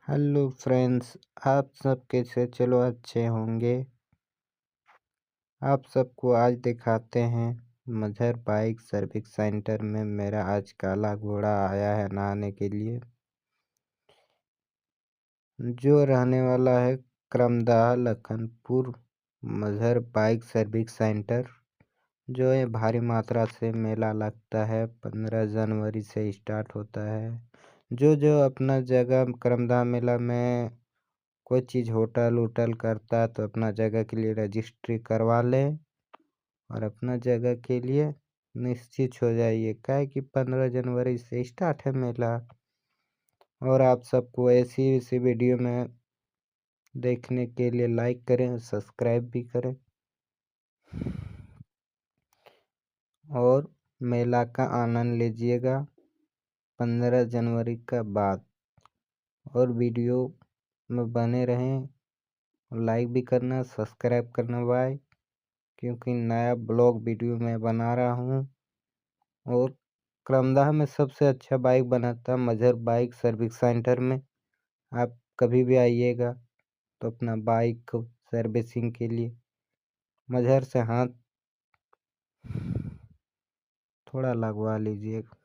Hello friends, आप सब कैसे? चलो अच्छे होंगे। आप सबको आज दिखाते हैं मजहर बाइक सर्विस सेंटर में मेरा आज काला घोड़ा आया है नहाने के लिए, जो रहने वाला है करमदाह लखनपुर। मजहर बाइक सर्विस सेंटर जो है भारी मात्रा से मेला लगता है। 15 जनवरी से स्टार्ट होता है। जो अपना जगह करमदाह मेला में कोई चीज़ होटल वोटल करता है तो अपना जगह के लिए रजिस्ट्री करवा ले और अपना जगह के लिए निश्चित हो जाइए, क्या है कि 15 जनवरी से स्टार्ट है मेला। और आप सबको ऐसी वीडियो में देखने के लिए लाइक करें, सब्सक्राइब भी करें और मेला का आनंद लीजिएगा 15 जनवरी का बाद। और वीडियो में बने रहें, लाइक भी करना, सब्सक्राइब करना भाई, क्योंकि नया ब्लॉग वीडियो मैं बना रहा हूँ। और करमदाह में सबसे अच्छा बाइक बनाता है मजहर बाइक सर्विस सेंटर में। आप कभी भी आइएगा तो अपना बाइक को सर्विसिंग के लिए मजहर से हाथ थोड़ा लगवा लीजिएगा।